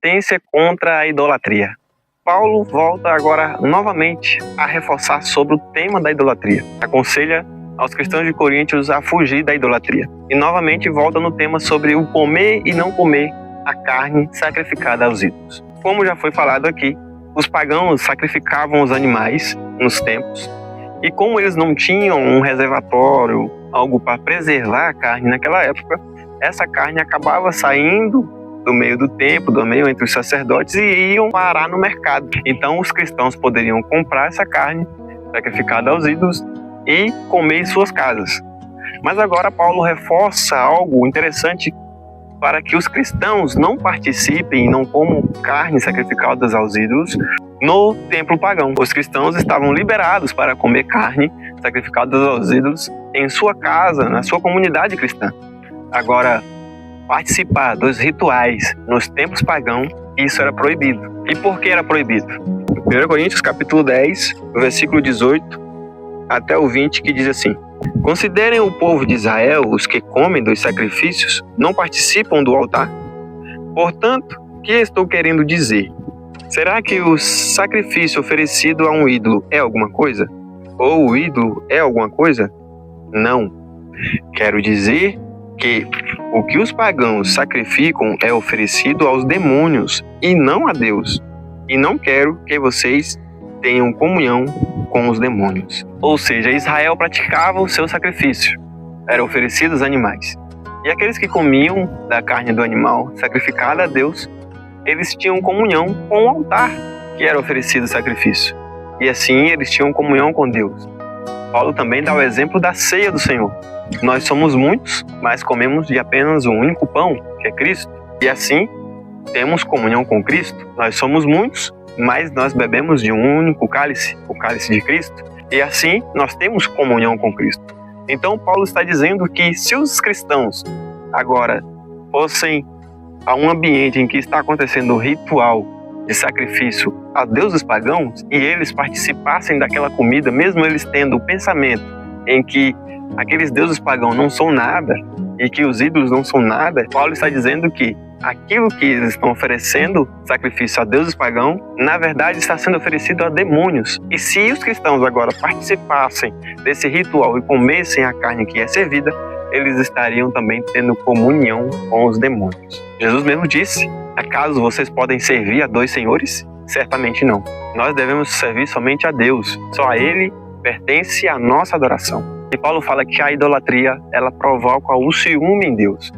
advertência contra a idolatria. Paulo volta agora novamente a reforçar sobre o tema da idolatria. Aconselha aos cristãos de Coríntios a fugir da idolatria. E novamente volta no tema sobre o comer e não comer a carne sacrificada aos ídolos. Como já foi falado aqui, os pagãos sacrificavam os animais nos templos, e como eles não tinham um reservatório, algo para preservar a carne naquela época, essa carne acabava saindo do meio do templo, do meio entre os sacerdotes, e iam parar no mercado. Então os cristãos poderiam comprar essa carne sacrificada aos ídolos e comer em suas casas. Mas agora Paulo reforça algo interessante para que os cristãos não participem e não comam carne sacrificada aos ídolos no templo pagão. Os cristãos estavam liberados para comer carne sacrificada aos ídolos em sua casa, na sua comunidade cristã. Agora, participar dos rituais nos templos pagãos, isso era proibido. E por que era proibido? 1 Coríntios capítulo 10, versículo 18 até o 20, que diz assim: considerem o povo de Israel, os que comem dos sacrifícios, não participam do altar? Portanto, o que estou querendo dizer? Será que o sacrifício oferecido a um ídolo é alguma coisa? Ou o ídolo é alguma coisa? Não. Quero dizer que o que os pagãos sacrificam é oferecido aos demônios e não a Deus. E não quero que vocês tenham comunhão com os demônios. Ou seja, Israel praticava o seu sacrifício. Eram oferecidos animais. E aqueles que comiam da carne do animal sacrificada a Deus, eles tinham comunhão com o altar que era oferecido o sacrifício. E assim eles tinham comunhão com Deus. Paulo também dá o exemplo da ceia do Senhor. Nós somos muitos, mas comemos de apenas um único pão, que é Cristo. E assim, temos comunhão com Cristo. Nós somos muitos, mas nós bebemos de um único cálice, o cálice de Cristo. E assim, nós temos comunhão com Cristo. Então, Paulo está dizendo que se os cristãos agora fossem a um ambiente em que está acontecendo um ritual de sacrifício a deuses pagãos e eles participassem daquela comida, mesmo eles tendo o pensamento em que aqueles deuses pagãos não são nada e que os ídolos não são nada, Paulo está dizendo que aquilo que eles estão oferecendo, sacrifício a deuses pagãos, na verdade está sendo oferecido a demônios. E se os cristãos agora participassem desse ritual e comessem a carne que é servida, eles estariam também tendo comunhão com os demônios. Jesus mesmo disse: acaso vocês podem servir a dois senhores? Certamente não. Nós devemos servir somente a Deus. Só a Ele pertence a nossa adoração. E Paulo fala que a idolatria, ela provoca o ciúme em Deus.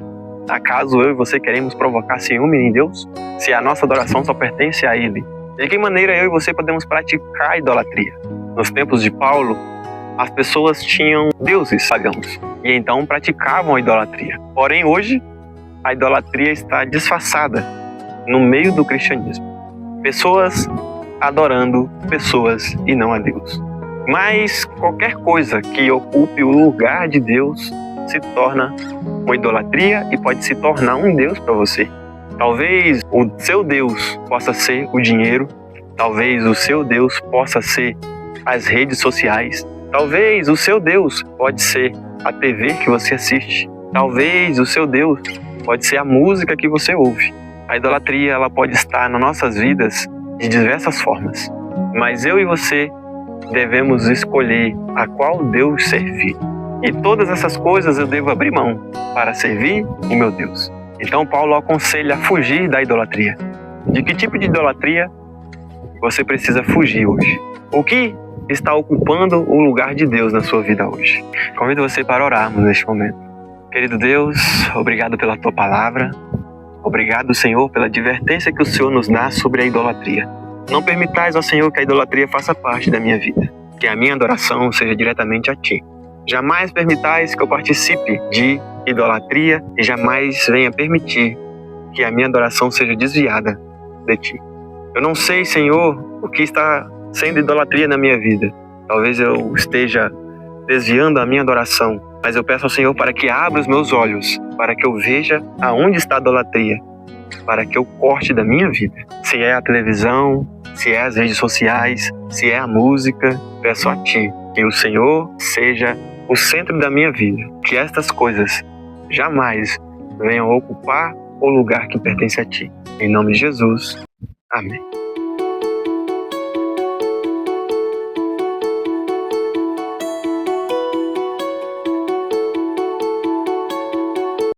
Acaso eu e você queremos provocar ciúme em Deus? Se a nossa adoração só pertence a Ele. De que maneira eu e você podemos praticar a idolatria? Nos tempos de Paulo, as pessoas tinham deuses pagãos e então praticavam a idolatria. Porém, hoje, a idolatria está disfarçada no meio do cristianismo. Pessoas adorando pessoas e não a Deus. Mas qualquer coisa que ocupe o lugar de Deus se torna uma idolatria e pode se tornar um Deus para você. Talvez o seu Deus possa ser o dinheiro, talvez o seu Deus possa ser as redes sociais, talvez o seu Deus pode ser a TV que você assiste, talvez o seu Deus pode ser a música que você ouve. A idolatria, ela pode estar nas nossas vidas de diversas formas, mas eu e você devemos escolher a qual Deus servir. E todas essas coisas eu devo abrir mão para servir o meu Deus. Então Paulo aconselha a fugir da idolatria. De que tipo de idolatria você precisa fugir hoje? O que está ocupando o lugar de Deus na sua vida hoje? Convido você para orarmos neste momento. Querido Deus, obrigado pela Tua palavra. Obrigado, Senhor, pela advertência que o Senhor nos dá sobre a idolatria. Não permitais, ó Senhor, que a idolatria faça parte da minha vida. Que a minha adoração seja diretamente a Ti. Jamais permitais que eu participe de idolatria e jamais venha permitir que a minha adoração seja desviada de Ti. Eu não sei, Senhor, o que está sendo idolatria na minha vida. Talvez eu esteja desviando a minha adoração, mas eu peço ao Senhor para que abra os meus olhos, para que eu veja aonde está a idolatria, para que eu corte da minha vida. Se é a televisão, se é as redes sociais, se é a música, peço a Ti que o Senhor seja o centro da minha vida, que estas coisas jamais venham ocupar o lugar que pertence a ti. Em nome de Jesus. Amém.